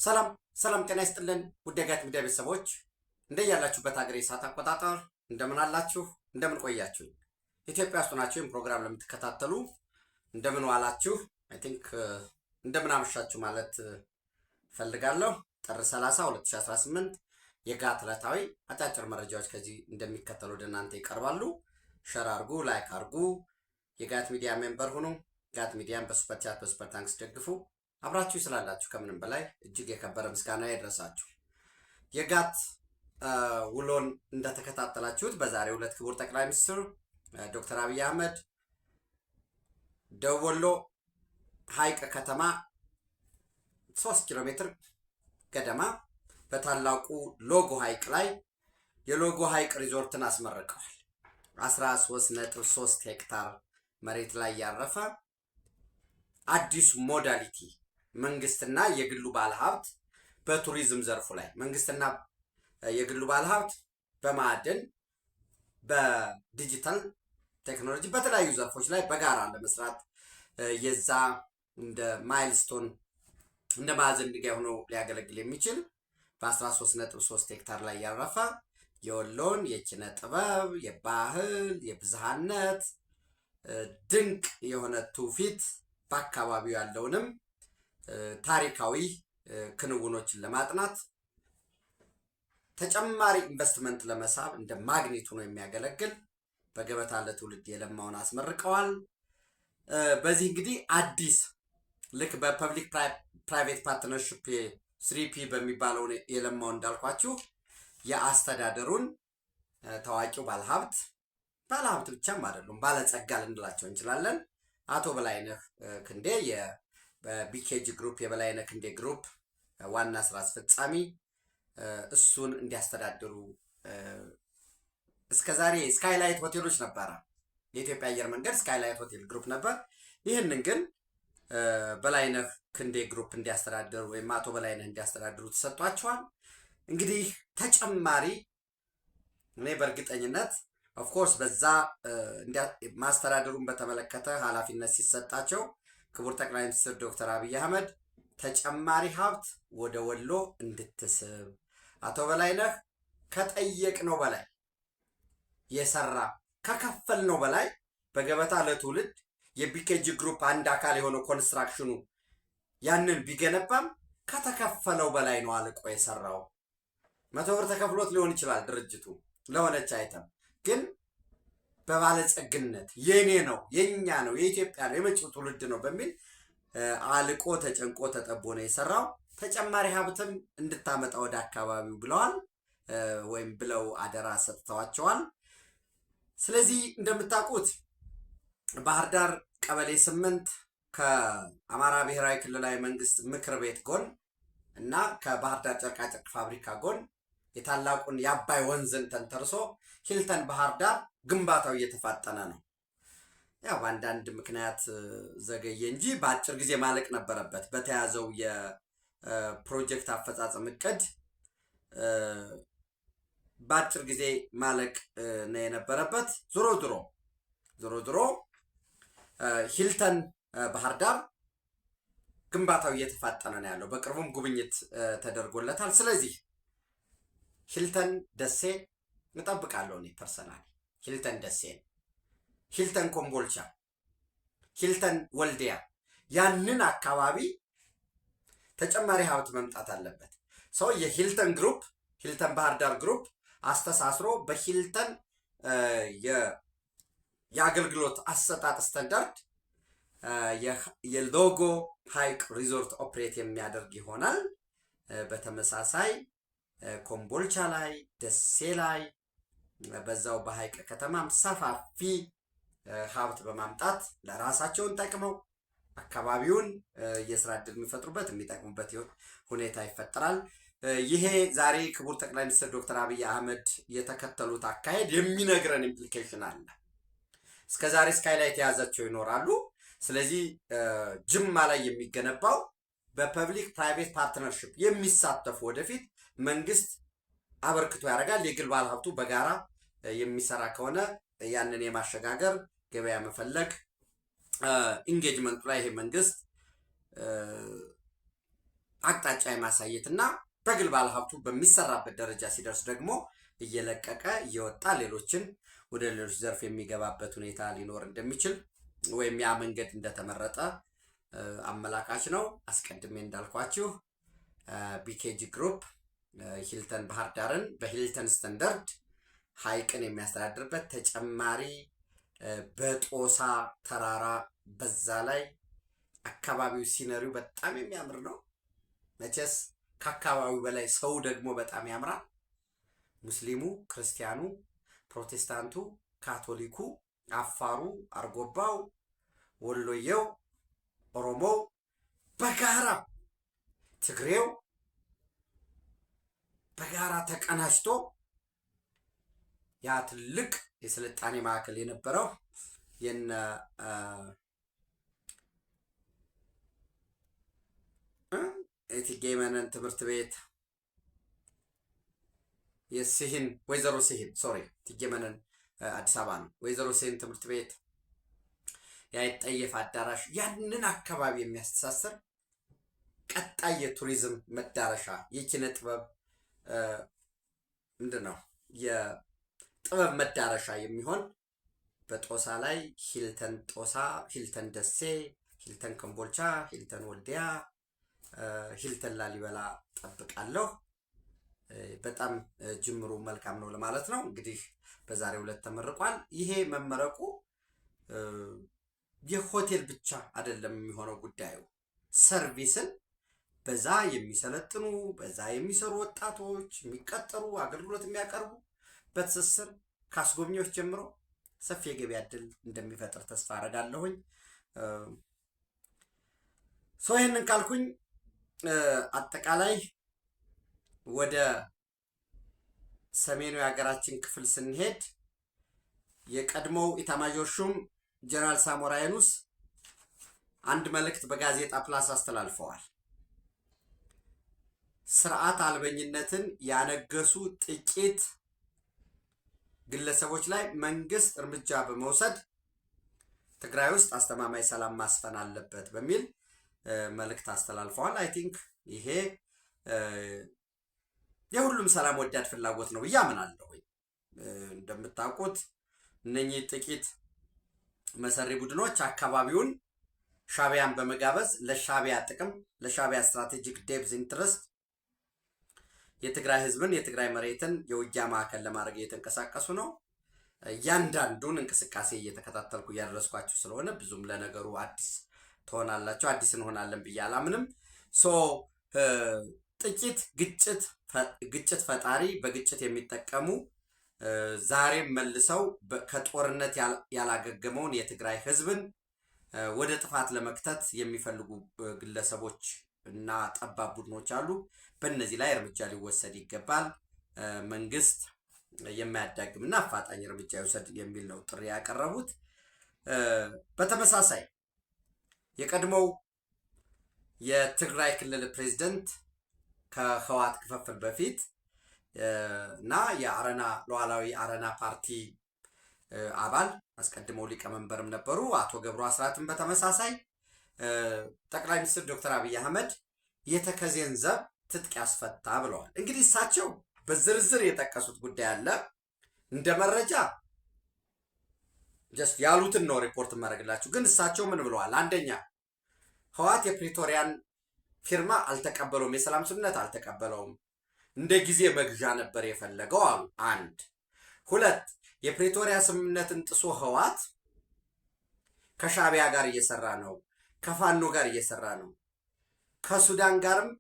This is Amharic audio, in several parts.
ሰላም ሰላም ጤና ይስጥልን ውድ የጋት ሚዲያ ቤተሰቦች እንደያላችሁበት ሀገር የሰዓት አቆጣጠር እንደምን አላችሁ እንደምን ቆያችሁ ኢትዮጵያ ውስጥ ናችሁ ፕሮግራም ለምትከታተሉ እንደምን ዋላችሁ አይ ቲንክ እንደምን አመሻችሁ ማለት ፈልጋለሁ ጥር 30 2018 የጋት ዕለታዊ አጫጭር መረጃዎች ከዚህ እንደሚከተሉ ወደ እናንተ ይቀርባሉ ሼር አድርጉ ላይክ አድርጉ የጋት ሚዲያ ሜምበር ሁኑ ጋት ሚዲያን በሱፐር ቻት በሱፐር ታንክስ ደግፉ አብራችሁ ስላላችሁ ከምንም በላይ እጅግ የከበረ ምስጋና ይድረሳችሁ። የጋት ውሎን እንደተከታተላችሁት በዛሬው ዕለት ክቡር ጠቅላይ ሚኒስትር ዶክተር አብይ አህመድ ደቡብ ወሎ ሐይቅ ከተማ 3 ኪሎ ሜትር ገደማ በታላቁ ሎጎ ሐይቅ ላይ የሎጎ ሐይቅ ሪዞርትን አስመርቀዋል። 13.3 ሄክታር መሬት ላይ ያረፈ አዲስ ሞዳሊቲ መንግስትና የግሉ ባለሀብት በቱሪዝም ዘርፉ ላይ መንግስትና የግሉ ባለሀብት በማዕድን በዲጂታል ቴክኖሎጂ በተለያዩ ዘርፎች ላይ በጋራ ለመስራት የዛ እንደ ማይልስቶን እንደ ማዕዘን ድንጋይ ሆኖ ሊያገለግል የሚችል በ13.3 ሄክታር ላይ ያረፈ የወሎን የኪነ ጥበብ የባህል የብዝሃነት ድንቅ የሆነ ትውፊት በአካባቢው ያለውንም ታሪካዊ ክንውኖችን ለማጥናት ተጨማሪ ኢንቨስትመንት ለመሳብ እንደ ማግኔት ሆኖ የሚያገለግል በገበታ ለትውልድ የለማውን አስመርቀዋል። በዚህ እንግዲህ አዲስ ልክ በፐብሊክ ፕራይቬት ፓርትነርሺፕ 3P በሚባለው የለማው እንዳልኳችሁ የአስተዳደሩን ታዋቂው ባለሀብት ብቻም አይደሉም ባለጸጋ ልንላቸው እንችላለን አቶ በላይነህ ክንዴ የቢኬጂ ግሩፕ የበላይነህ ክንዴ ግሩፕ ዋና ስራ አስፈጻሚ እሱን እንዲያስተዳድሩ እስከዛሬ ስካይላይት ሆቴሎች ነበረ የኢትዮጵያ አየር መንገድ ስካይላይት ሆቴል ግሩፕ ነበር ይህንን ግን በላይነህ ክንዴ ግሩፕ እንዲያስተዳድሩ ወይም አቶ በላይነህ እንዲያስተዳድሩ ተሰጥቷቸዋል። እንግዲህ ተጨማሪ እኔ በእርግጠኝነት ኦፍኮርስ በዛ ማስተዳደሩን በተመለከተ ኃላፊነት ሲሰጣቸው ክቡር ጠቅላይ ሚኒስትር ዶክተር አብይ አህመድ ተጨማሪ ሀብት ወደ ወሎ እንድትስብ አቶ በላይነህ ከጠየቅነው በላይ የሰራ ከከፈልነው በላይ በገበታ ለትውልድ የቢኬጂ ግሩፕ አንድ አካል የሆነው ኮንስትራክሽኑ ያንን ቢገነባም ከተከፈለው በላይ ነው አልቆ የሰራው 100 ብር ተከፍሎት ሊሆን ይችላል ድርጅቱ ለሆነች አይተም ግን በባለጸግነት የኔ ነው የኛ ነው የኢትዮጵያ ነው የመጪው ትውልድ ነው በሚል አልቆ ተጨንቆ ተጠቦ ነው የሰራው። ተጨማሪ ሀብትም እንድታመጣ ወደ አካባቢው ብለዋል ወይም ብለው አደራ ሰጥተዋቸዋል። ስለዚህ እንደምታውቁት ባህር ዳር ቀበሌ 8 ከአማራ ብሔራዊ ክልላዊ መንግስት ምክር ቤት ጎን እና ከባህር ዳር ጨርቃጨርቅ ፋብሪካ ጎን የታላቁን የአባይ ወንዝን ተንተርሶ ሂልተን ባህር ዳር ግንባታው እየተፋጠነ ነው። ያው በአንዳንድ ምክንያት ዘገየ እንጂ በአጭር ጊዜ ማለቅ ነበረበት። በተያዘው የፕሮጀክት አፈጻጸም እቅድ በአጭር ጊዜ ማለቅ ነው የነበረበት። ዞሮ ዞሮ ሂልተን ባህር ዳር ግንባታው እየተፋጠነ ነው ያለው። በቅርቡም ጉብኝት ተደርጎለታል። ስለዚህ ሂልተን ደሴ እጠብቃለሁ እኔ ፐርሰናሊ ሂልተን ደሴ ሂልተን ኮምቦልቻ ሂልተን ወልዲያ ያንን አካባቢ ተጨማሪ ሀብት መምጣት አለበት። ሰው የሂልተን ግሩፕ ሂልተን ባህር ዳር ግሩፕ አስተሳስሮ በሂልተን የአገልግሎት አሰጣጥ ስታንዳርድ የሎጎ ሐይቅ ሪዞርት ኦፕሬት የሚያደርግ ይሆናል። በተመሳሳይ ኮምቦልቻ ላይ ደሴ ላይ በዛው በሐይቅ ከተማም ሰፋፊ ሀብት በማምጣት ለራሳቸውን ጠቅመው አካባቢውን የስራ ዕድል የሚፈጥሩበት የሚጠቅሙበት ሁኔታ ይፈጠራል። ይሄ ዛሬ ክቡር ጠቅላይ ሚኒስትር ዶክተር አብይ አህመድ የተከተሉት አካሄድ የሚነግረን ኢምፕሊኬሽን አለ። እስከዛሬ ስካይላይት የያዛቸው ይኖራሉ። ስለዚህ ጅማ ላይ የሚገነባው በፐብሊክ ፕራይቬት ፓርትነርሺፕ የሚሳተፉ ወደፊት መንግስት አበርክቶ ያደርጋል። የግል ባለሀብቱ በጋራ የሚሰራ ከሆነ ያንን የማሸጋገር ገበያ መፈለግ ኢንጌጅመንቱ ላይ ይሄ መንግስት አቅጣጫ የማሳየትና በግል ባለሀብቱ በሚሰራበት ደረጃ ሲደርስ ደግሞ እየለቀቀ እየወጣ ሌሎችን ወደ ሌሎች ዘርፍ የሚገባበት ሁኔታ ሊኖር እንደሚችል ወይም ያ መንገድ እንደተመረጠ አመላካች ነው። አስቀድሜ እንዳልኳችሁ ቢኬጂ ግሩፕ ሂልተን ባህር ዳርን በሂልተን ስታንዳርድ ሐይቅን የሚያስተዳድርበት ተጨማሪ በጦሳ ተራራ በዛ ላይ አካባቢው ሲነሪው በጣም የሚያምር ነው። መቼስ ከአካባቢው በላይ ሰው ደግሞ በጣም ያምራል። ሙስሊሙ፣ ክርስቲያኑ፣ ፕሮቴስታንቱ፣ ካቶሊኩ፣ አፋሩ፣ አርጎባው፣ ወሎየው፣ ኦሮሞው በጋራ ትግሬው በጋራ ተቀናጅቶ ያ ትልቅ የስልጣኔ ማዕከል የነበረው የነ እቴጌ መነን ትምህርት ቤት የሲሂን ወይዘሮ ሲሂን እቴጌ መነን አዲስ አበባ ነው። ወይዘሮ ሲሂን ትምህርት ቤት የጠየፍ አዳራሽ ያንን አካባቢ የሚያስተሳስር ቀጣይ የቱሪዝም መዳረሻ የኪነ ጥበብ ምንድነው የጥበብ መዳረሻ የሚሆን በጦሳ ላይ ሂልተን ጦሳ፣ ሂልተን ደሴ፣ ሂልተን ኮምቦልቻ፣ ሂልተን ወልዲያ፣ ሂልተን ላሊበላ ጠብቃለሁ። በጣም ጅምሩ መልካም ነው ለማለት ነው። እንግዲህ በዛሬው ዕለት ተመርቋል። ይሄ መመረቁ የሆቴል ብቻ አይደለም የሚሆነው ጉዳዩ ሰርቪስን በዛ የሚሰለጥኑ በዛ የሚሰሩ ወጣቶች የሚቀጠሩ አገልግሎት የሚያቀርቡ በትስስር ካስጎብኚዎች ጀምሮ ሰፊ የገበያ ዕድል እንደሚፈጥር ተስፋ አደርጋለሁኝ። ይህንን ካልኩኝ አጠቃላይ ወደ ሰሜኑ የሀገራችን ክፍል ስንሄድ የቀድሞው ኢታማዦር ሹም ጀነራል ሳሞራ የኑስ አንድ መልእክት በጋዜጣ ፕላስ አስተላልፈዋል። ስርዓት አልበኝነትን ያነገሱ ጥቂት ግለሰቦች ላይ መንግስት እርምጃ በመውሰድ ትግራይ ውስጥ አስተማማኝ ሰላም ማስፈን አለበት በሚል መልእክት አስተላልፈዋል። አይ ቲንክ ይሄ የሁሉም ሰላም ወዳድ ፍላጎት ነው ብዬ አምናለሁ። እንደምታውቁት እነኚህ ጥቂት መሰሪ ቡድኖች አካባቢውን ሻቢያን በመጋበዝ ለሻቢያ ጥቅም ለሻቢያ ስትራቴጂክ ዴፕዝ ኢንትረስት የትግራይ ህዝብን የትግራይ መሬትን የውጊያ ማዕከል ለማድረግ እየተንቀሳቀሱ ነው። እያንዳንዱን እንቅስቃሴ እየተከታተልኩ እያደረስኳችሁ ስለሆነ ብዙም ለነገሩ አዲስ ትሆናላችሁ፣ አዲስ እንሆናለን ብዬ አላምንም። ጥቂት ግጭት ፈጣሪ በግጭት የሚጠቀሙ ዛሬም መልሰው ከጦርነት ያላገገመውን የትግራይ ህዝብን ወደ ጥፋት ለመክተት የሚፈልጉ ግለሰቦች እና ጠባብ ቡድኖች አሉ። በእነዚህ ላይ እርምጃ ሊወሰድ ይገባል። መንግስት የማያዳግምና አፋጣኝ እርምጃ ይወሰድ የሚል ነው ጥሪ ያቀረቡት። በተመሳሳይ የቀድሞው የትግራይ ክልል ፕሬዝዳንት ከህወሓት ክፍፍል በፊት እና የአረና ሉዓላዊ አረና ፓርቲ አባል አስቀድመው ሊቀመንበርም ነበሩ አቶ ገብሩ አስራትን በተመሳሳይ ጠቅላይ ሚኒስትር ዶክተር አብይ አህመድ የተከዜን ዘብ ትጥቅ ያስፈታ ብለዋል። እንግዲህ እሳቸው በዝርዝር የጠቀሱት ጉዳይ አለ። እንደ መረጃ ጀስት ያሉትን ነው ሪፖርት ማድረግላችሁ። ግን እሳቸው ምን ብለዋል? አንደኛ ህወሓት የፕሪቶሪያን ፊርማ አልተቀበለውም፣ የሰላም ስምምነት አልተቀበለውም፣ እንደ ጊዜ መግዣ ነበር የፈለገው አሉ። አንድ ሁለት የፕሪቶሪያ ስምምነትን ጥሶ ህወሓት ከሻቢያ ጋር እየሰራ ነው፣ ከፋኖ ጋር እየሰራ ነው፣ ከሱዳን ጋርም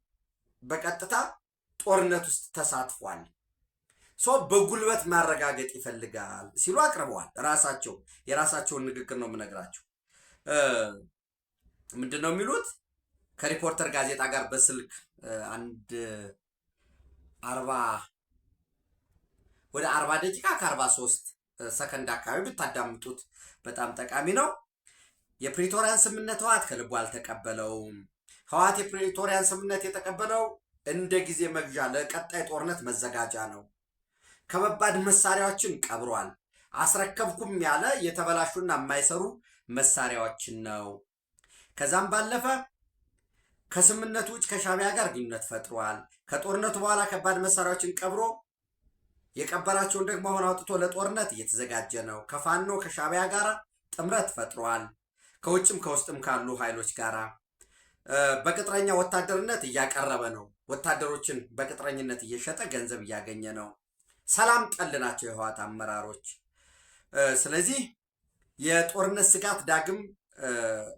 በቀጥታ ጦርነት ውስጥ ተሳትፏል። በጉልበት ማረጋገጥ ይፈልጋል ሲሉ አቅርበዋል። የራሳቸውን ንግግር ነው የምነግራቸው። ምንድን ነው የሚሉት? ከሪፖርተር ጋዜጣ ጋር በስልክ ወደ 40 ደቂቃ ከ43 ሰከንድ አካባቢ ብታዳምጡት በጣም ጠቃሚ ነው። የፕሪቶሪያን ስምምነት ህወሓት ከልቡ አልተቀበለውም። ህወሓት የፕሪቶሪያን ስምምነት የተቀበለው እንደ ጊዜ መግዣ ለቀጣይ ጦርነት መዘጋጃ ነው። ከባድ መሳሪያዎችን ቀብሯል። አስረከብኩም ያለ የተበላሹና የማይሰሩ መሳሪያዎችን ነው። ከዛም ባለፈ ከስምምነቱ ውጭ ከሻዕቢያ ጋር ግንኙነት ፈጥሯል። ከጦርነቱ በኋላ ከባድ መሳሪያዎችን ቀብሮ የቀበራቸውን ደግሞ አሁን አውጥቶ ለጦርነት እየተዘጋጀ ነው። ከፋኖ ከሻዕቢያ ጋር ጥምረት ፈጥሯል። ከውጭም ከውስጥም ካሉ ኃይሎች ጋራ በቅጥረኛ ወታደርነት እያቀረበ ነው። ወታደሮችን በቅጥረኝነት እየሸጠ ገንዘብ እያገኘ ነው። ሰላም ጠል ናቸው የህወሓት አመራሮች። ስለዚህ የጦርነት ስጋት ዳግም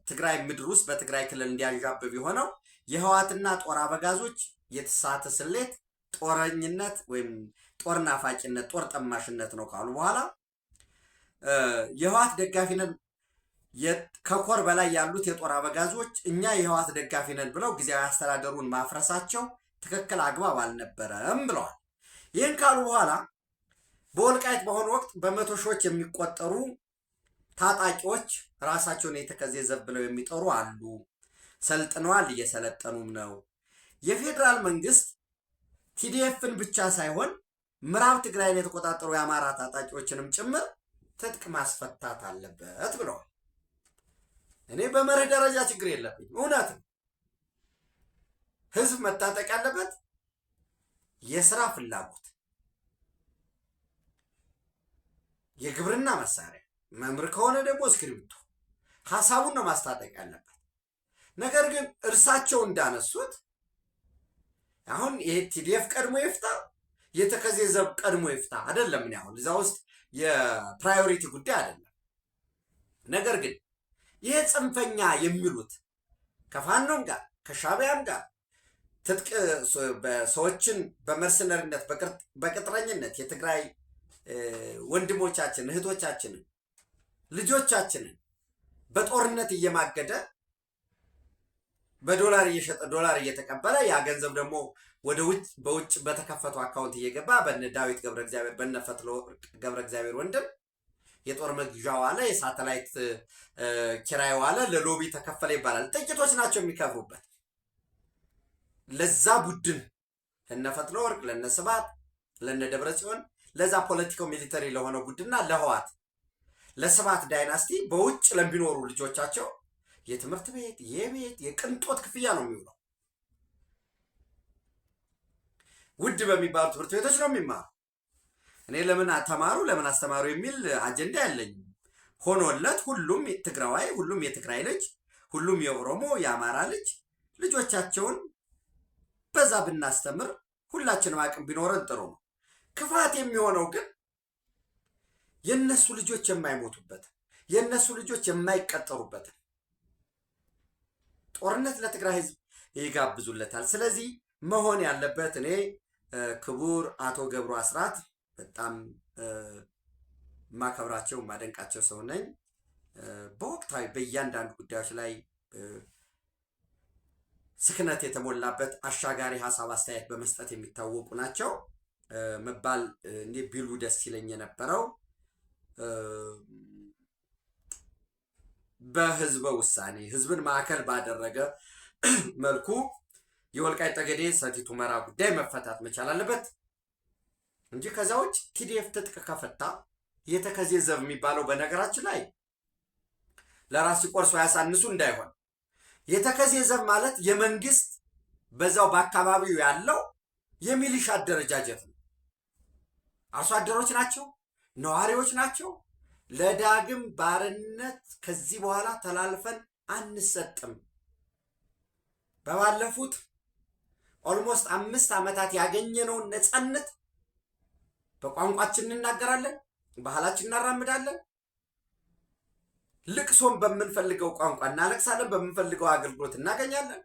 ትግራይ ምድር ውስጥ በትግራይ ክልል እንዲያንዣብብ የሆነው የህወሓትና ጦር አበጋዞች የተሳተ ስሌት ጦረኝነት ወይም ጦር ናፋቂነት፣ ጦር ጠማሽነት ነው ካሉ በኋላ የህወሓት ደጋፊ ነን ከኮር በላይ ያሉት የጦር አበጋዞች እኛ የህወሓት ደጋፊ ነን ብለው ጊዜያዊ አስተዳደሩን ማፍረሳቸው ትክክል አግባብ አልነበረም ብለዋል። ይህን ካሉ በኋላ በወልቃይት በአሁኑ ወቅት በመቶ ሺዎች የሚቆጠሩ ታጣቂዎች ራሳቸውን የተከዜ ዘብ ብለው የሚጠሩ አሉ። ሰልጥነዋል፣ እየሰለጠኑም ነው። የፌዴራል መንግስት ቲዲኤፍን ብቻ ሳይሆን ምዕራብ ትግራይን የተቆጣጠሩ የአማራ ታጣቂዎችንም ጭምር ትጥቅ ማስፈታት አለበት ብለዋል። እኔ በመርህ ደረጃ ችግር የለብኝ፣ እውነት ነው። ህዝብ መታጠቅ ያለበት የስራ ፍላጎት፣ የግብርና መሳሪያ፣ መምህር ከሆነ ደግሞ እስክሪብቶ፣ ሀሳቡን ነው ማስታጠቅ ያለበት። ነገር ግን እርሳቸው እንዳነሱት አሁን ይሄ ቲዲኤፍ ቀድሞ ይፍታ የተከዜ ዘብ ቀድሞ ይፍታ አይደለም። እኔ አሁን እዛ ውስጥ የፕራዮሪቲ ጉዳይ አይደለም። ነገር ግን ይሄ ጽንፈኛ የሚሉት ከፋኖም ጋር ከሻዕቢያም ጋር ትጥቅ ሰዎችን በመርሰነሪነት በቅጥረኝነት የትግራይ ወንድሞቻችን እህቶቻችንን ልጆቻችንን በጦርነት እየማገደ በዶላር እየሸጠ ዶላር እየተቀበለ ያ ገንዘብ ደግሞ ወደ ውጭ በውጭ በተከፈቱ አካውንት እየገባ በነ ዳዊት ገብረ እግዚአብሔር በነ ፈትሎ ገብረ እግዚአብሔር ወንድም የጦር መግዣ ዋለ፣ የሳተላይት ኪራይ ዋለ፣ ለሎቢ ተከፈለ ይባላል። ጥቂቶች ናቸው የሚከብሩበት። ለዛ ቡድን ለነ ፈትሎ ወርቅ፣ ለነ ስባት፣ ለነ ደብረ ጽዮን ለዛ ፖለቲካው ሚሊተሪ ለሆነው ቡድንና ለህወሓት ለስባት ዳይናስቲ በውጭ ለሚኖሩ ልጆቻቸው የትምህርት ቤት የቤት የቅንጦት ክፍያ ነው የሚውለው። ውድ በሚባሉ ትምህርት ቤቶች ነው የሚማሩ። እኔ ለምን ተማሩ ለምን አስተማሩ የሚል አጀንዳ ያለኝም። ሆኖለት ሁሉም ትግራዋይ፣ ሁሉም የትግራይ ልጅ፣ ሁሉም የኦሮሞ የአማራ ልጅ ልጆቻቸውን በዛ ብናስተምር ሁላችንም አቅም ቢኖረን ጥሩ ነው። ክፋት የሚሆነው ግን የነሱ ልጆች የማይሞቱበት የነሱ ልጆች የማይቀጠሩበት ጦርነት ለትግራይ ህዝብ ይጋብዙለታል። ስለዚህ መሆን ያለበት እኔ ክቡር አቶ ገብሩ አስራት በጣም ማከብራቸው ማደንቃቸው ሰው ነኝ። በወቅታዊ በእያንዳንዱ ጉዳዮች ላይ ስክነት የተሞላበት አሻጋሪ ሀሳብ አስተያየት በመስጠት የሚታወቁ ናቸው። መባል እንዴ ቢሉ ደስ ይለኝ የነበረው በህዝበ ውሳኔ ህዝብን ማዕከል ባደረገ መልኩ የወልቃይት ጠገዴ ሰቲት ሁመራ ጉዳይ መፈታት መቻል አለበት እንጂ ከዛ ውጭ ቲዲኤፍ ትጥቅ ከፈታ የተከዜ ዘብ የሚባለው በነገራችን ላይ ለራስ ቆርሶ ያሳንሱ እንዳይሆን የተከዜ ዘብ ማለት የመንግስት በዛው በአካባቢው ያለው የሚሊሻ አደረጃጀት ነው። አርሶ አደሮች ናቸው፣ ነዋሪዎች ናቸው። ለዳግም ባርነት ከዚህ በኋላ ተላልፈን አንሰጥም። በባለፉት ኦልሞስት 5 ዓመታት ያገኘነውን ነፃነት በቋንቋችን እንናገራለን፣ ባህላችን እናራምዳለን። ልቅሶን በምንፈልገው ቋንቋ እናለቅሳለን፣ በምንፈልገው አገልግሎት እናገኛለን።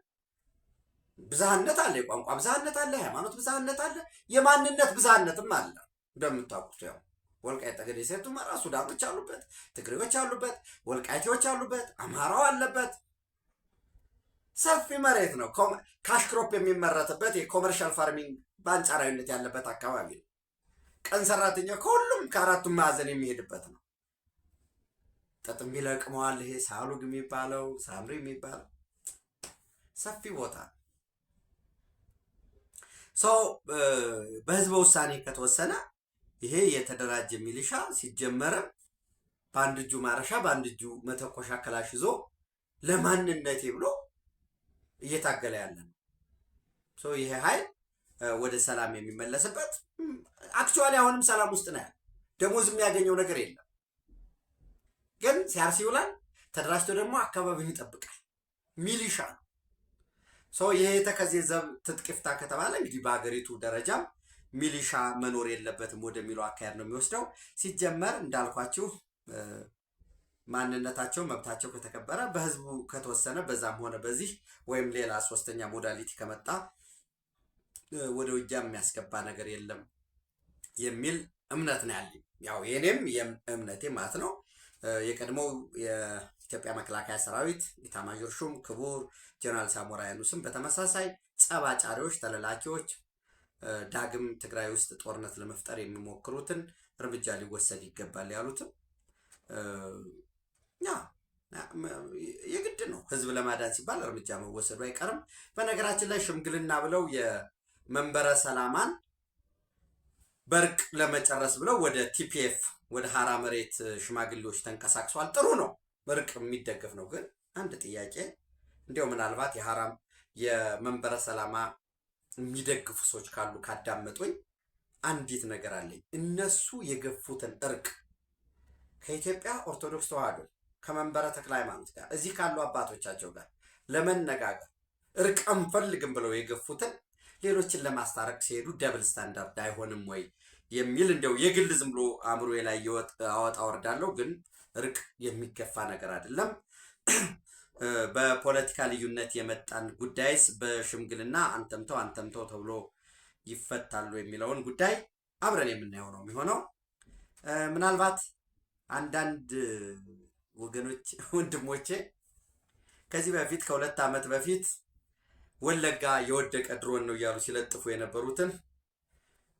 ብዝሃነት አለ፣ የቋንቋ ብዝሃነት አለ፣ የሃይማኖት ብዝሃነት አለ፣ የማንነት ብዝሃነትም አለ። እንደምታውቁት ያው ወልቃይት ጠገዴ ሰቲት ሁመራ ሱዳኖች አሉበት፣ ትግሬዎች አሉበት፣ ወልቃይቴዎች አሉበት፣ አማራው አለበት። ሰፊ መሬት ነው። ካሽክሮፕ የሚመረትበት የኮመርሻል ፋርሚንግ በአንጻራዊነት ያለበት አካባቢ ነው። ቀን ሰራተኛ ከሁሉም ከአራቱም ማዕዘን የሚሄድበት ነው። ጥጥም ይለቅመዋል። ይሄ ሳሉግ የሚባለው ሳምሪ የሚባለው ሰፊ ቦታ ሰው በህዝበ ውሳኔ ከተወሰነ ይሄ የተደራጀ ሚሊሻ ሲጀመርም በአንድ እጁ ማረሻ በአንድ እጁ መተኮሻ ክላሽ ይዞ ለማንነቴ ብሎ እየታገለ ያለ ነው። ይሄ ኃይል ወደ ሰላም የሚመለስበት አክቹዋሊ አሁንም ሰላም ውስጥ ነው ያለ። ደሞዝ የሚያገኘው ነገር የለም፣ ግን ሲያርስ ይውላል። ተደራጅቶ ደግሞ አካባቢውን ይጠብቃል። ሚሊሻ ነው። ይሄ የተከዜ ዘብ ትጥቅ ይፍታ ከተባለ እንግዲህ በሀገሪቱ ደረጃም ሚሊሻ መኖር የለበትም ወደሚለው አካሄድ ነው የሚወስደው። ሲጀመር እንዳልኳችሁ ማንነታቸው መብታቸው ከተከበረ በህዝቡ ከተወሰነ በዛም ሆነ በዚህ ወይም ሌላ ሶስተኛ ሞዳሊቲ ከመጣ ወደ ውጊያ የሚያስገባ ነገር የለም የሚል እምነት ነው ያለኝ። ያው የኔም እምነቴ ማለት ነው። የቀድሞው የኢትዮጵያ መከላከያ ሰራዊት ኢታማዦር ሹም ክቡር ጀነራል ሳሞራ የኑስም በተመሳሳይ ጸባጫሪዎች፣ ተለላኪዎች ዳግም ትግራይ ውስጥ ጦርነት ለመፍጠር የሚሞክሩትን እርምጃ ሊወሰድ ይገባል ያሉትም የግድ ነው። ህዝብ ለማዳን ሲባል እርምጃ መወሰዱ አይቀርም። በነገራችን ላይ ሽምግልና ብለው የመንበረ ሰላማን በርቅ ለመጨረስ ብለው ወደ ቲፒኤፍ ወደ ሀራ መሬት ሽማግሌዎች ተንቀሳቅሷል። ጥሩ ነው፣ በርቅ የሚደገፍ ነው። ግን አንድ ጥያቄ እንዲያው ምናልባት የመንበረ ሰላማ የሚደግፉ ሰዎች ካሉ ካዳመጡኝ አንዲት ነገር አለኝ። እነሱ የገፉትን እርቅ ከኢትዮጵያ ኦርቶዶክስ ተዋሕዶ ከመንበረ ተክለ ሃይማኖት ጋር እዚህ ካሉ አባቶቻቸው ጋር ለመነጋገር እርቅ አንፈልግም ብለው የገፉትን ሌሎችን ለማስታረቅ ሲሄዱ ደብል ስታንዳርድ አይሆንም ወይ የሚል እንደው የግል ዝም ብሎ አእምሮዬ ላይ አወጣ ወርዳለሁ። ግን እርቅ የሚገፋ ነገር አይደለም። በፖለቲካ ልዩነት የመጣን ጉዳይስ በሽምግልና አንተምተው ተብሎ ይፈታሉ የሚለውን ጉዳይ አብረን የምናየው ነው የሚሆነው። ምናልባት አንዳንድ ወገኖች ወንድሞቼ ከዚህ በፊት ከ2 ዓመት በፊት ወለጋ የወደቀ ድሮን ነው እያሉ ሲለጥፉ የነበሩትን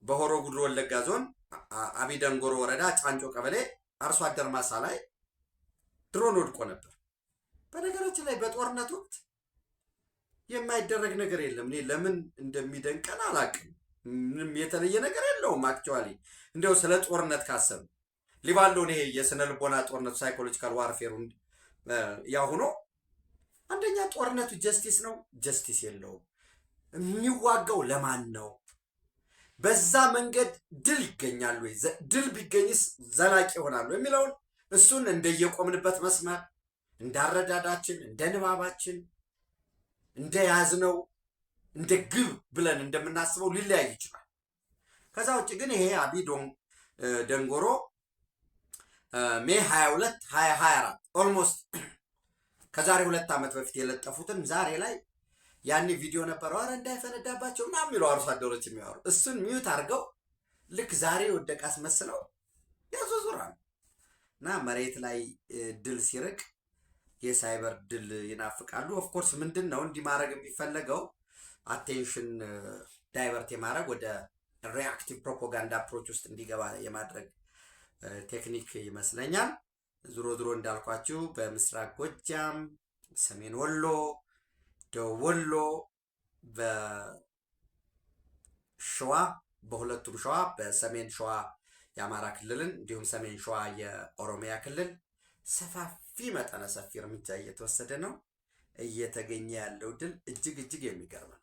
በሆሮ ጉድሩ ወለጋ ዞን አቢደንጎሮ ወረዳ ጫንጮ ቀበሌ አርሶ አደር ማሳ ላይ ድሮን ወድቆ ነበር። በነገራችን ላይ በጦርነት ወቅት የማይደረግ ነገር የለም። እኔ ለምን እንደሚደንቀን አላውቅም። ምንም የተለየ ነገር የለውም። አክቹዋሊ እንዲያው ስለ ጦርነት ካሰብ ሊባለውን ይሄ የስነ ልቦና ጦርነቱ ሳይኮሎጂካል ዋርፌሩን ያሁኖ አንደኛ ጦርነቱ ጀስቲስ ነው፣ ጀስቲስ የለውም። የሚዋጋው ለማን ነው? በዛ መንገድ ድል ይገኛል ወይ? ድል ቢገኝስ ዘላቂ ይሆናሉ የሚለውን እሱን እንደየቆምንበት መስመር እንዳረዳዳችን፣ እንደ ንባባችን፣ እንደ ያዝነው እንደ ግብ ብለን እንደምናስበው ሊለያይ ይችላል። ከዛ ውጭ ግን ይሄ አቢ ደንጎሮ ሜይ 22 2024 ኦልሞስት ከዛሬ 2 ዓመት በፊት የለጠፉትን ዛሬ ላይ ያኔ ቪዲዮ ነበረው አረ እንዳይፈነዳባቸው ምናምን የሚለው አርሶ አደሮች የሚያወሩ እሱን ሚዩት አድርገው ልክ ዛሬ ወደቀ አስመስለው ያዞዙራል። እና መሬት ላይ ድል ሲርቅ የሳይበር ድል ይናፍቃሉ። ኦፍኮርስ ምንድን ነው እንዲህ ማድረግ የሚፈለገው አቴንሽን ዳይቨርት የማድረግ ወደ ሪአክቲቭ ፕሮፓጋንዳ አፕሮች ውስጥ እንዲገባ የማድረግ ቴክኒክ ይመስለኛል። ዞሮ እንዳልኳችሁ በምስራቅ ጎጃም፣ ሰሜን ወሎ፣ ደቡብ ወሎ፣ በሸዋ በሁለቱም ሸዋ በሰሜን ሸዋ የአማራ ክልልን እንዲሁም ሰሜን ሸዋ የኦሮሚያ ክልል ሰፋፊ መጠነ ሰፊ እርምጃ እየተወሰደ ነው። እየተገኘ ያለው ድል እጅግ የሚገርም ነው።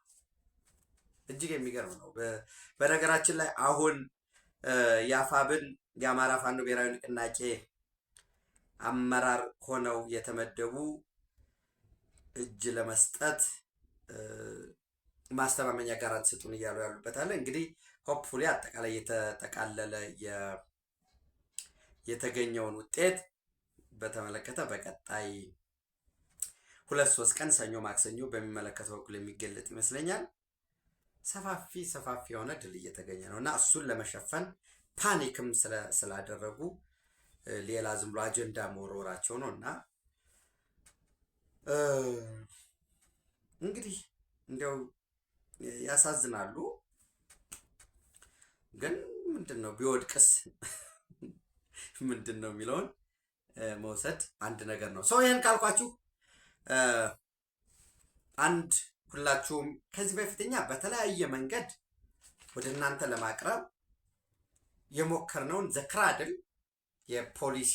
እጅግ የሚገርም ነው። በነገራችን ላይ አሁን የአፋብን የአማራ ፋኖ ብሔራዊ ንቅናቄ አመራር ሆነው የተመደቡ እጅ ለመስጠት ማስተማመኛ ጋራንት ስጡን እያሉ ያሉበት አለ። እንግዲህ ሆፕፉሊ አጠቃላይ የተጠቃለለ የተገኘውን ውጤት በተመለከተ በቀጣይ 2-3 ቀን ሰኞ ማክሰኞ በሚመለከተው በኩል የሚገለጥ ይመስለኛል። ሰፋፊ የሆነ ድል እየተገኘ ነው እና እሱን ለመሸፈን ፓኒክም ስላደረጉ ሌላ ዝም ብሎ አጀንዳ መወርወራቸው ነው። እና እንግዲህ እንዲያው ያሳዝናሉ። ግን ምንድን ነው ቢወድቅስ ምንድን ነው የሚለውን መውሰድ አንድ ነገር ነው። ሰው ይህን ካልኳችሁ አንድ ሁላችሁም ከዚህ በፊተኛ በተለያየ መንገድ ወደ እናንተ ለማቅረብ የሞከርነውን ዘክራድል የፖሊሲ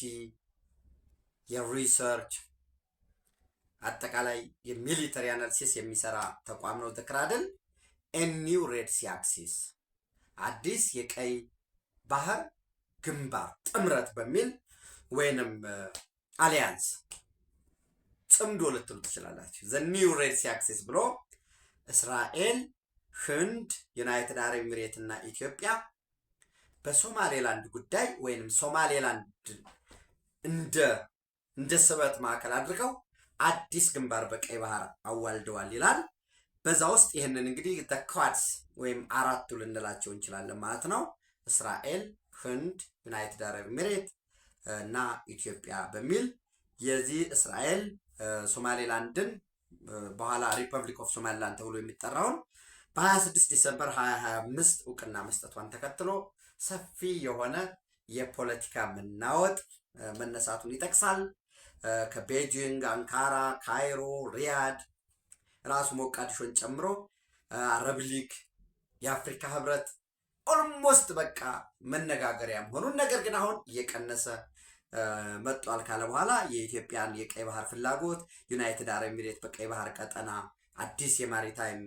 የሪሰርች አጠቃላይ የሚሊተሪ አናሊሲስ የሚሰራ ተቋም ነው። ክራድል ኒው ሬድ ሲ አክሲስ አዲስ የቀይ ባህር ግንባር ጥምረት በሚል ወይንም አሊያንስ ጽምዶ ልትሉ ትችላላችሁ። ዘ ኒው ሬድ ሲ አክሲስ ብሎ እስራኤል፣ ህንድ፣ ዩናይትድ አረብ ኤሚሬት እና ኢትዮጵያ በሶማሌላንድ ጉዳይ ወይንም ሶማሌላንድ እንደ ስበት ማዕከል አድርገው አዲስ ግንባር በቀይ ባህር አዋልደዋል ይላል። በዛ ውስጥ ይህንን እንግዲህ ኳድስ ወይም አራቱ ልንላቸው እንችላለን ማለት ነው። እስራኤል፣ ህንድ፣ ዩናይትድ አረብ ኤሚሬት እና ኢትዮጵያ በሚል የዚህ እስራኤል ሶማሌላንድን በኋላ ሪፐብሊክ ኦፍ ሶማሌላንድ ተብሎ የሚጠራውን በ26 ዲሰምበር 2025 እውቅና መስጠቷን ተከትሎ ሰፊ የሆነ የፖለቲካ መናወጥ መነሳቱን ይጠቅሳል። ከቤጂንግ፣ አንካራ፣ ካይሮ፣ ሪያድ ራሱ ሞቃዲሾን ጨምሮ አረብ ሊግ፣ የአፍሪካ ህብረት ኦልሞስት በቃ መነጋገሪያ መሆኑን ነገር ግን አሁን እየቀነሰ መጥቷል ካለ በኋላ የኢትዮጵያን የቀይ ባህር ፍላጎት ዩናይትድ አረብ ኤሚሬት በቀይ ባህር ቀጠና አዲስ የማሪታይም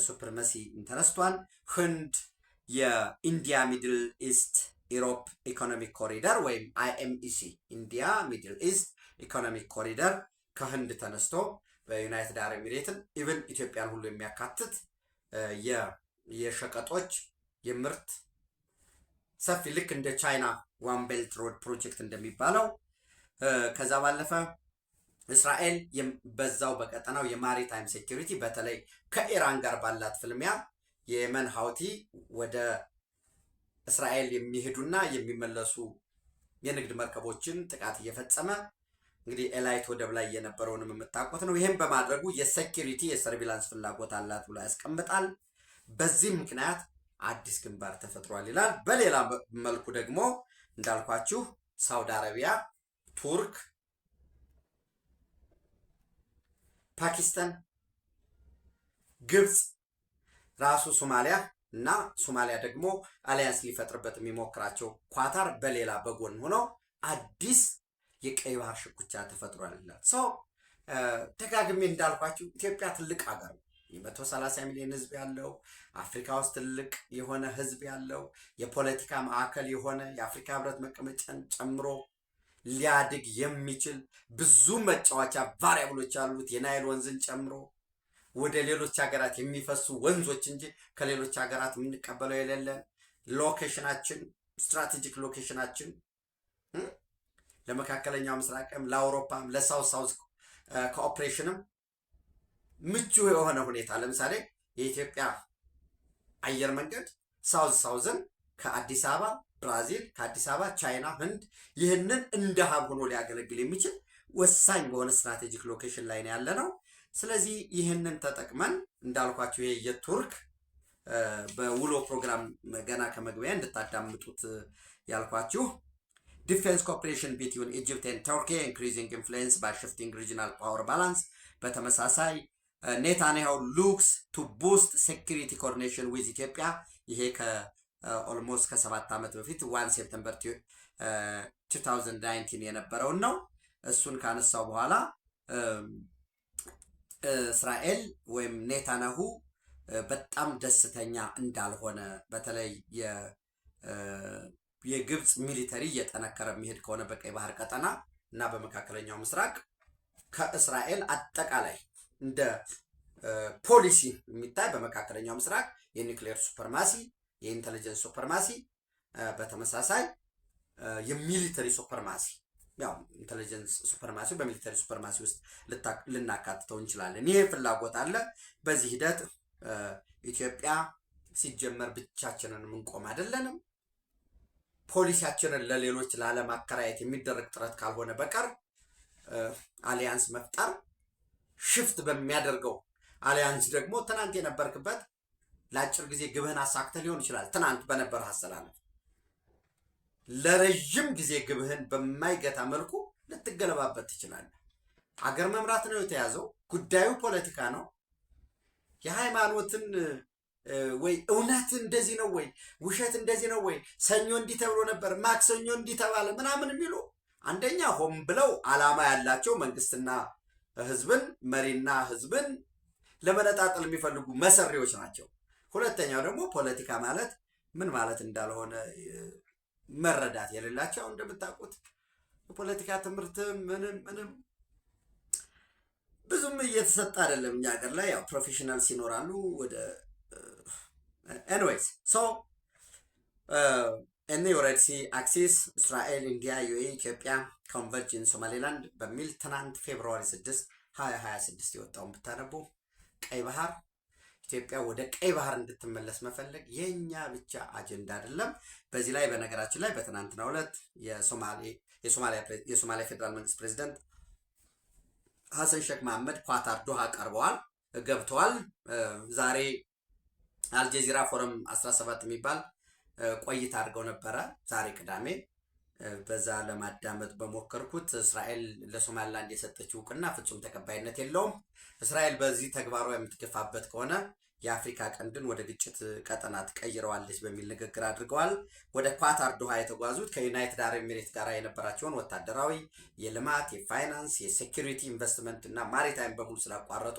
ሱፕሪማሲ ተነስቷል። ህንድ የኢንዲያ ሚድል ኢስት ኢሮፕ ኢኮኖሚክ ኮሪደር ወይም አይኤምኢሲ ኢንዲያ ሚድል ኢስት ኢኮኖሚክ ኮሪደር ከህንድ ተነስቶ በዩናይትድ አረብ ኤሚሬትን ኢቭን ኢትዮጵያን ሁሉ የሚያካትት የሸቀጦች የምርት ሰፊ ልክ እንደ ቻይና ዋን ቤልት ሮድ ፕሮጀክት እንደሚባለው ከዛ ባለፈ እስራኤል በዛው በቀጠናው የማሪታይም ሴኩሪቲ በተለይ ከኢራን ጋር ባላት ፍልሚያ የየመን ሀውቲ ወደ እስራኤል የሚሄዱና የሚመለሱ የንግድ መርከቦችን ጥቃት እየፈጸመ እንግዲህ ኤላይት ወደብ ላይ የነበረውንም የምታውቁት ነው። ይህም በማድረጉ የሴኩሪቲ የሰርቪላንስ ፍላጎት አላት ብሎ ያስቀምጣል። በዚህ ምክንያት አዲስ ግንባር ተፈጥሯል ይላል። በሌላ መልኩ ደግሞ እንዳልኳችሁ ሳውዲ አረቢያ፣ ቱርክ፣ ፓኪስታን፣ ግብፅ፣ ራሱ ሶማሊያ እና ሶማሊያ ደግሞ አሊያንስ ሊፈጥርበት የሚሞክራቸው ኳታር በሌላ በጎን ሆነው አዲስ የቀይ ባህር ሽኩቻ ተፈጥሯል ይላል። ደጋግሜ እንዳልኳችሁ ኢትዮጵያ ትልቅ ሀገር ነው። 130 ሚሊዮን ህዝብ ያለው አፍሪካ ውስጥ ትልቅ የሆነ ህዝብ ያለው የፖለቲካ ማዕከል የሆነ የአፍሪካ ህብረት መቀመጫን ጨምሮ ሊያድግ የሚችል ብዙ መጫወቻ ቫሪያብሎች ያሉት የናይል ወንዝን ጨምሮ ወደ ሌሎች ሀገራት የሚፈሱ ወንዞች እንጂ ከሌሎች ሀገራት የምንቀበለው የሌለን ሎኬሽናችን ስትራቴጂክ ሎኬሽናችን ለመካከለኛው ምስራቅም ለአውሮፓም ለሳውዝ ሳውዝ ኮኦፕሬሽንም ምቹ የሆነ ሁኔታ ለምሳሌ የኢትዮጵያ አየር መንገድ ሳውዝ ሳውዝን ከአዲስ አበባ ብራዚል፣ ከአዲስ አበባ ቻይና፣ ህንድ ይህንን እንደ ሀብ ሆኖ ሊያገለግል የሚችል ወሳኝ በሆነ ስትራቴጂክ ሎኬሽን ላይ ነው ያለ ነው። ስለዚህ ይህንን ተጠቅመን እንዳልኳችሁ ይሄ የቱርክ በውሎ ፕሮግራም ገና ከመግቢያ እንድታዳምጡት ያልኳችሁ ዲፌንስ ኮኦፕሬሽን ቢትዊን ኢጅፕት ኤንድ ቱርኪ ኢንክሪዚንግ ኢንፍሉዌንስ ባይ ሽፍቲንግ ሪጂናል ፓወር ባላንስ በተመሳሳይ ኔታንያሁ ሉክስ ቱ ቡስት ሴኩሪቲ ኮኦርዲኔሽን ዊዝ ኢትዮጵያ ይሄ ከኦልሞስት ከ7 ዓመት በፊት 1 ሴፕተምበር 2019 የነበረውን ነው። እሱን ካነሳው በኋላ እስራኤል ወይም ኔታንያሁ በጣም ደስተኛ እንዳልሆነ በተለይ የግብፅ ሚሊተሪ እየጠነከረ የሚሄድ ከሆነ በቀይ ባህር ቀጠና እና በመካከለኛው ምስራቅ ከእስራኤል አጠቃላይ እንደ ፖሊሲ የሚታይ በመካከለኛው ምስራቅ የኒውክሌር ሱፐርማሲ፣ የኢንተለጀንስ ሱፐርማሲ፣ በተመሳሳይ የሚሊተሪ ሱፐርማሲ ያው ኢንተለጀንስ ሱፐርማሲ በሚሊተሪ ሱፐርማሲ ውስጥ ልናካትተው እንችላለን። ይሄ ፍላጎት አለ። በዚህ ሂደት ኢትዮጵያ ሲጀመር ብቻችንን የምንቆም አይደለንም። ፖሊሲያችንን ለሌሎች ላለማከራየት የሚደረግ ጥረት ካልሆነ በቀር አሊያንስ መፍጠር ሽፍት በሚያደርገው አሊያንስ ደግሞ ትናንት የነበርክበት ለአጭር ጊዜ ግብህን አሳክተህ ሊሆን ይችላል። ትናንት በነበረ አሰላለፍ ለረጅም ጊዜ ግብህን በማይገታ መልኩ ልትገለባበት ትችላለህ። አገር መምራት ነው የተያዘው። ጉዳዩ ፖለቲካ ነው። የሃይማኖትን ወይ እውነት እንደዚህ ነው ወይ ውሸት እንደዚህ ነው ወይ ሰኞ እንዲህ ተብሎ ነበር ማክሰኞ እንዲህ ተባለ ምናምን የሚሉ አንደኛ ሆም ብለው አላማ ያላቸው መንግስትና ህዝብን መሪና ህዝብን ለመነጣጠል የሚፈልጉ መሰሪዎች ናቸው። ሁለተኛው ደግሞ ፖለቲካ ማለት ምን ማለት እንዳልሆነ መረዳት የሌላቸው እንደምታውቁት የፖለቲካ ትምህርት ምንም ብዙም እየተሰጠ አይደለም እኛ ሀገር ላይ። ያው ፕሮፌሽናልስ ይኖራሉ ወደ ኤኒዌይስ ሶ እኔ ሬድ ሲ አክሲስ እስራኤል፣ ኢንዲያ፣ ዩኤኢ፣ ኢትዮጵያ ኮንቨርጅ ኢን ሶማሌላንድ በሚል ትናንት ፌብሩዋሪ 6 2026 የወጣውን ብታነቡ ቀይ ባህር ኢትዮጵያ ወደ ቀይ ባህር እንድትመለስ መፈለግ የኛ ብቻ አጀንዳ አይደለም። በዚህ ላይ በነገራችን ላይ በትናንትናው ዕለት የሶማሊያ ፌዴራል መንግስት ፕሬዚደንት ሐሰን ሼክ መሐመድ ኳታር ዶሃ ቀርበዋል ገብተዋል። ዛሬ አልጀዚራ ፎረም 17 የሚባል ቆይታ አድርገው ነበረ ዛሬ ቅዳሜ። በዛ ለማዳመጥ በሞከርኩት እስራኤል ለሶማሊላንድ የሰጠችው እውቅና ፍጹም ተቀባይነት የለውም። እስራኤል በዚህ ተግባሯ የምትገፋበት ከሆነ የአፍሪካ ቀንድን ወደ ግጭት ቀጠና ትቀይረዋለች በሚል ንግግር አድርገዋል። ወደ ኳታር ዶሃ የተጓዙት ከዩናይትድ አረብ ኤሚሬት ጋር የነበራቸውን ወታደራዊ፣ የልማት፣ የፋይናንስ፣ የሴኪሪቲ፣ ኢንቨስትመንት እና ማሪታይም በሙሉ ስላቋረጡ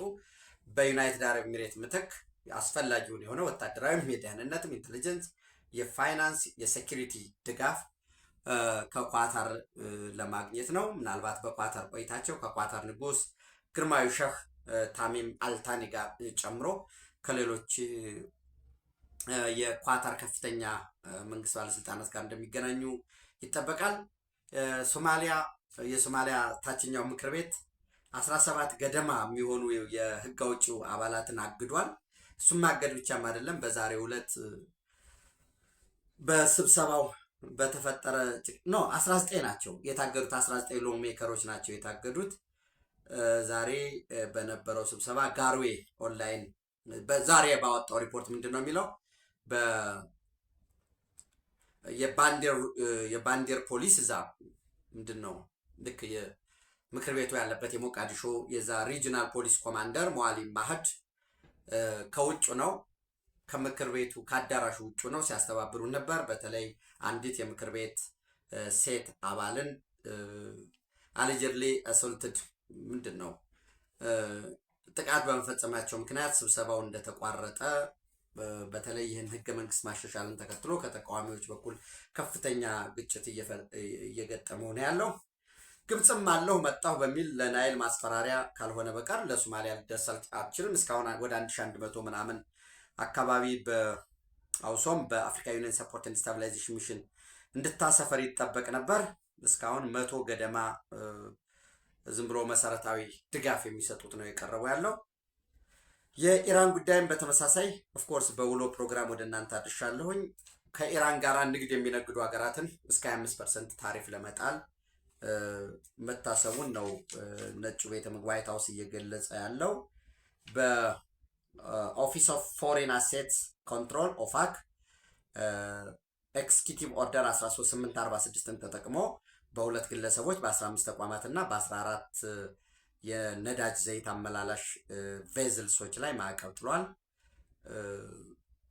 በዩናይትድ አረብ ኤሚሬት ምትክ አስፈላጊውን የሆነ ወታደራዊም፣ የደህንነትም፣ ኢንቴሊጀንስ፣ የፋይናንስ፣ የሴኪሪቲ ድጋፍ ከኳታር ለማግኘት ነው። ምናልባት በኳታር ቆይታቸው ከኳታር ንጉስ ግርማዊ ሼህ ታሚም አልታኒ ጋር ጨምሮ ከሌሎች የኳታር ከፍተኛ መንግስት ባለስልጣናት ጋር እንደሚገናኙ ይጠበቃል። የሶማሊያ ታችኛው ምክር ቤት 17 ገደማ የሚሆኑ የህግ አውጪው አባላትን አግዷል። እሱም ማገድ ብቻም አይደለም። በዛሬው ዕለት በስብሰባው በተፈጠረ 19 ናቸው የታገዱት። 19 ሎ ሜከሮች ናቸው የታገዱት። ዛሬ በነበረው ስብሰባ ጋርዌ ኦንላይን ዛሬ ባወጣው ሪፖርት ምንድን ነው የሚለው? የባንዴር ፖሊስ እዛ ምንድን ነው ልክ የምክር ቤቱ ያለበት የሞቃዲሾ የዛ ሪጂናል ፖሊስ ኮማንደር ሞአሊም ማህድ ከውጭ ነው ከምክር ቤቱ ከአዳራሹ ውጭ ነው ሲያስተባብሩ ነበር። በተለይ አንዲት የምክር ቤት ሴት አባልን አልጀርሊ አሶልትድ ምንድን ነው ጥቃት በመፈጸማቸው ምክንያት ስብሰባው እንደተቋረጠ፣ በተለይ ይህን ህገ መንግስት ማሻሻልን ተከትሎ ከተቃዋሚዎች በኩል ከፍተኛ ግጭት እየገጠመው ነው ያለው። ግብፅም አለሁ መጣሁ በሚል ለናይል ማስፈራሪያ ካልሆነ በቀር ለሶማሊያ ልደርስ አትችልም። እስካሁን ወደ 1100 ምናምን አካባቢ በአውሶም በአፍሪካ ዩኒየን ሰፖርት ኤንድ ስታቢላይዜሽን ሚሽን እንድታሰፈር ይጠበቅ ነበር። እስካሁን 100 ገደማ ዝም ብሎ መሰረታዊ ድጋፍ የሚሰጡት ነው የቀረበው ያለው። የኢራን ጉዳይም በተመሳሳይ ኦፍኮርስ በውሎ ፕሮግራም ወደ እናንተ አድርሻለሁኝ። ከኢራን ጋር ንግድ የሚነግዱ ሀገራትን እስከ 25% ታሪፍ ለመጣል መታሰቡን ነው ነጩ ቤተ ዋይት ሃውስ እየገለጸ ያለው። በኦፊስ ኦፍ ፎሬን አሴትስ ኮንትሮል ኦፋክ ኤክስኪዩቲቭ ኦርደር 13846ን ተጠቅሞ በሁለት ግለሰቦች በ15 ተቋማት እና በ14 የነዳጅ ዘይት አመላላሽ ቬዝልሶች ላይ ማዕቀብ ጥሏል።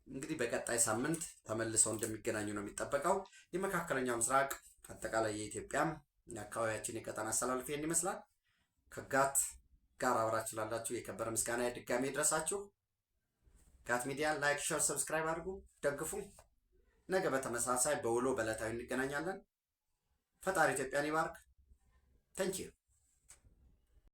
እንግዲህ በቀጣይ ሳምንት ተመልሰው እንደሚገናኙ ነው የሚጠበቀው። የመካከለኛው ምስራቅ አጠቃላይ የኢትዮጵያም የአካባቢያችን የቀጠና አሰላለፍ ይህን ይመስላል። ከጋት ጋር አብራችሁ ላላችሁ የከበረ ምስጋና ድጋሜ ይድረሳችሁ። ጋት ሚዲያ ላይክ፣ ሼር፣ ሰብስክራይብ አድርጉ፣ ደግፉ። ነገ በተመሳሳይ በውሎ በዕለታዊ እንገናኛለን። ፈጣሪ ኢትዮጵያን ይባርክ። ታንኪዩ